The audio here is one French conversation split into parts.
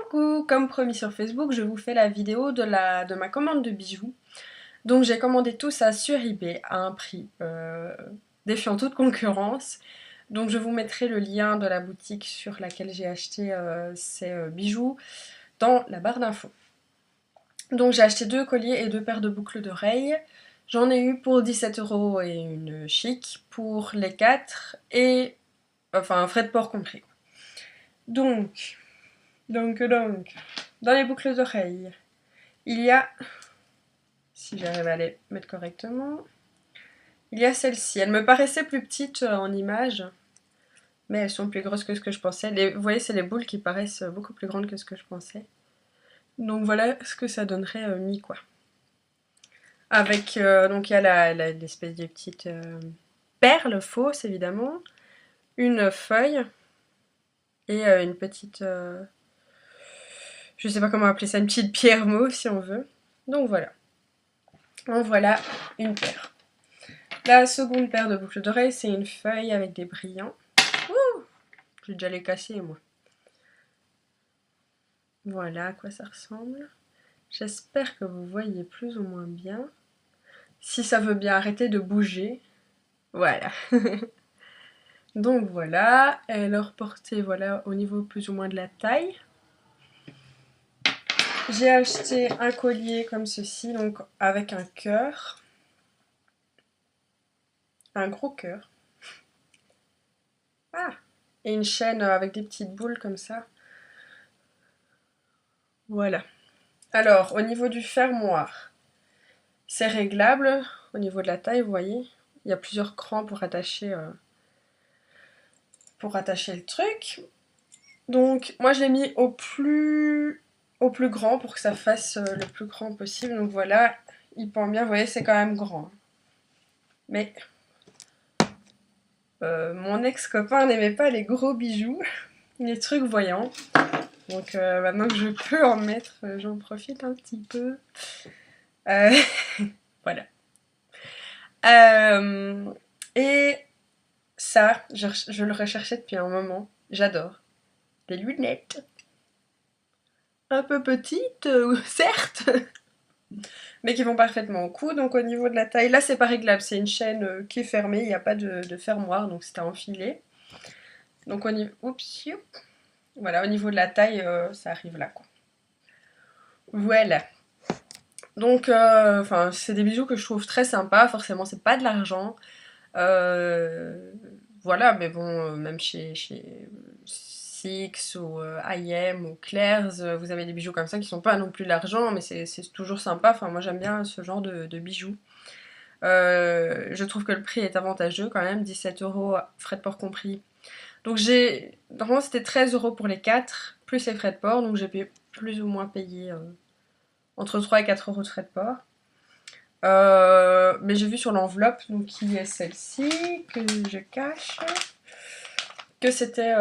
Coucou! Comme promis sur Facebook, je vous fais la vidéo de ma commande de bijoux. Donc j'ai commandé tout ça sur eBay à un prix défiant toute concurrence. Donc je vous mettrai le lien de la boutique sur laquelle j'ai acheté ces bijoux dans la barre d'infos. Donc j'ai acheté 2 colliers et 2 paires de boucles d'oreilles. J'en ai eu pour 17 € et une chic pour les 4 et enfin frais de port compris. Donc, dans les boucles d'oreilles, il y a, si j'arrive à les mettre correctement, il y a celle-ci. Elle me paraissait plus petite en image, mais elles sont plus grosses que ce que je pensais. Vous voyez, c'est les boules qui paraissent beaucoup plus grandes que ce que je pensais. Donc voilà ce que ça donnerait mis quoi. Avec, donc il y a l'espèce de petite perle fausse évidemment, une feuille et une petite, je sais pas comment appeler ça, une petite pierre mauve si on veut. Donc voilà. En voilà une paire. La seconde paire de boucles d'oreilles, c'est une feuille avec des brillants. Ouh, j'ai déjà les casser moi. Voilà à quoi ça ressemble. J'espère que vous voyez plus ou moins bien. Si ça veut bien arrêter de bouger. Voilà. Donc voilà, et leur portée, voilà, au niveau plus ou moins de la taille. J'ai acheté un collier comme ceci, donc avec un cœur. Un gros cœur. Ah! Et une chaîne avec des petites boules comme ça. Voilà. Alors, au niveau du fermoir, c'est réglable. Au niveau de la taille, vous voyez, il y a plusieurs crans pour attacher le truc. Donc, moi, je l'ai mis au plus grand pour que ça fasse le plus grand possible. Donc voilà, il pend bien. Vous voyez, c'est quand même grand. Mais mon ex-copain n'aimait pas les gros bijoux, les trucs voyants. Donc maintenant que je peux en mettre, j'en profite un petit peu. Voilà. Et ça, je le recherchais depuis un moment. J'adore. Des lunettes. Un peu petites, certes, mais qui vont parfaitement au cou. Donc au niveau de la taille, là c'est pas réglable. C'est une chaîne qui est fermée. Il n'y a pas de fermoir, donc c'est à enfiler. Donc au niveau... Oups, voilà, au niveau de la taille, ça arrive là, quoi. Voilà. Donc, c'est des bijoux que je trouve très sympas. Forcément, c'est pas de l'argent. Voilà, mais bon, même chez Six ou IM ou Claire's, vous avez des bijoux comme ça qui sont pas non plus de l'argent, mais c'est toujours sympa. Enfin, moi j'aime bien ce genre de bijoux. Je trouve que le prix est avantageux quand même, 17 €, frais de port compris. Donc normalement c'était 13 € pour les 4, plus les frais de port, donc j'ai plus ou moins payé entre 3 et 4 € de frais de port. Mais j'ai vu sur l'enveloppe, donc qui est celle-ci, que je cache, que c'était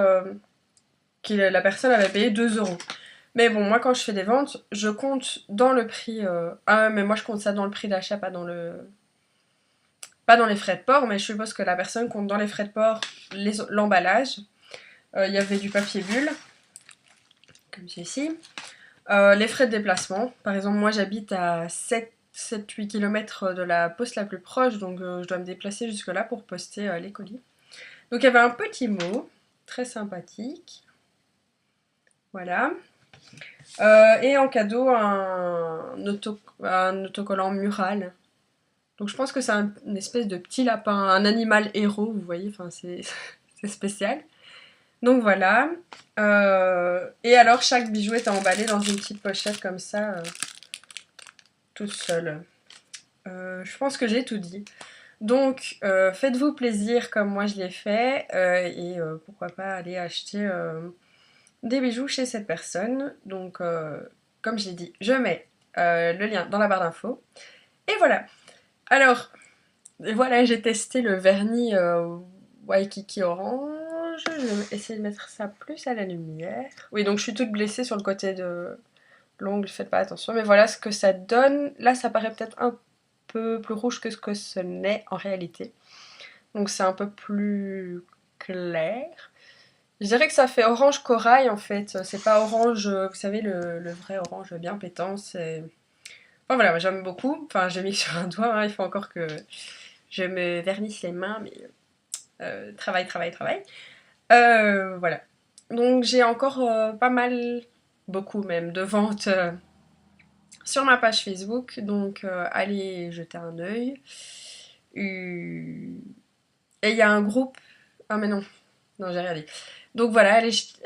que la personne avait payé 2 €. Mais bon, moi quand je fais des ventes, je compte dans le prix. Ah, mais moi je compte ça dans le prix d'achat, pas dans les frais de port, mais je suppose que la personne compte dans les frais de port l'emballage. Il y avait du papier bulle, comme ceci. Les frais de déplacement. Par exemple, moi j'habite à 7-8 km de la poste la plus proche, donc je dois me déplacer jusque là pour poster les colis. Donc il y avait un petit mot, très sympathique. Voilà. Et en cadeau, un autocollant mural. Donc je pense que c'est une espèce de petit lapin, un animal héros, vous voyez, enfin c'est spécial. Donc voilà. Et alors chaque bijou est emballé dans une petite pochette comme ça, toute seule. Je pense que j'ai tout dit. Donc faites-vous plaisir comme moi je l'ai fait et pourquoi pas aller acheter des bijoux chez cette personne. Donc comme j'ai dit, je mets le lien dans la barre d'infos. Et voilà. Alors, voilà, j'ai testé le vernis Waikiki Orange. Je vais essayer de mettre ça plus à la lumière. Oui, donc je suis toute blessée sur le côté de l'ongle, faites pas attention. Mais voilà ce que ça donne. Là, ça paraît peut-être un peu plus rouge que ce que ce n'est en réalité. Donc c'est un peu plus clair. Je dirais que ça fait orange corail en fait. C'est pas orange, vous savez, le vrai orange bien pétant. C'est. Enfin voilà, moi, j'aime beaucoup. Enfin, j'ai mis sur un doigt, hein, il faut encore que je me vernisse les mains, mais travail, travail, travail. Voilà. Donc j'ai encore pas mal, beaucoup même, de ventes sur ma page Facebook. Donc allez jeter un œil. Et il y a un groupe. Ah mais non, non j'ai rien dit. Donc voilà,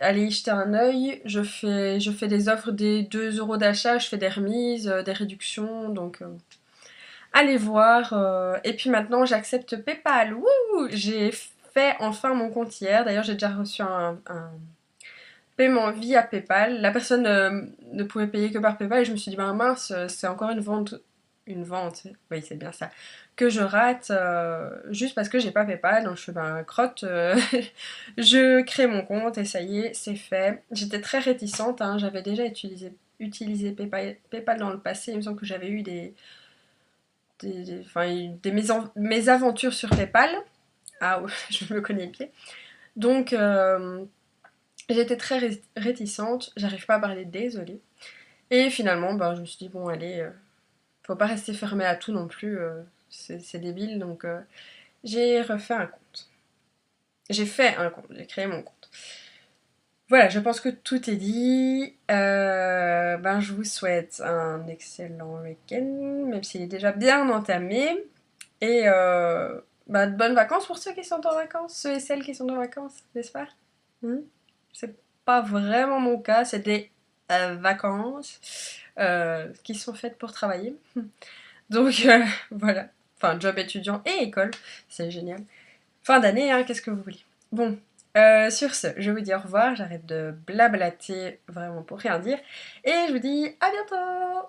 allez y jeter un œil. Je fais des offres des 2 euros d'achat, je fais des remises, des réductions. Donc allez voir. Et puis maintenant j'accepte PayPal. Wouh, j'ai fait enfin mon compte hier. D'ailleurs j'ai déjà reçu un paiement via PayPal. La personne ne pouvait payer que par PayPal et je me suis dit, bah mince, c'est encore une vente, oui c'est bien ça, que je rate juste parce que j'ai pas PayPal. Donc je fais, bah crotte, je crée mon compte et ça y est, c'est fait. J'étais très réticente, hein, j'avais déjà utilisé PayPal dans le passé. Il me semble que j'avais eu enfin, mes aventures sur PayPal. Ah ouais, je me connais le pied. Donc j'étais très réticente, j'arrive pas à parler, désolée. Et finalement, ben, je me suis dit, bon, allez, faut pas rester fermé à tout non plus, c'est débile. Donc, j'ai refait un compte. J'ai fait un compte, j'ai créé mon compte. Voilà, je pense que tout est dit. Ben, je vous souhaite un excellent week-end, même s'il est déjà bien entamé. Et ben, de bonnes vacances pour ceux qui sont en vacances, ceux et celles qui sont en vacances, n'est-ce pas? Hmm. C'est pas vraiment mon cas, c'est des vacances qui sont faites pour travailler. Donc voilà. Enfin, job étudiant et école, c'est génial. Fin d'année, hein, qu'est-ce que vous voulez. Bon, sur ce, je vous dis au revoir, j'arrête de blablater vraiment pour rien dire. Et je vous dis à bientôt!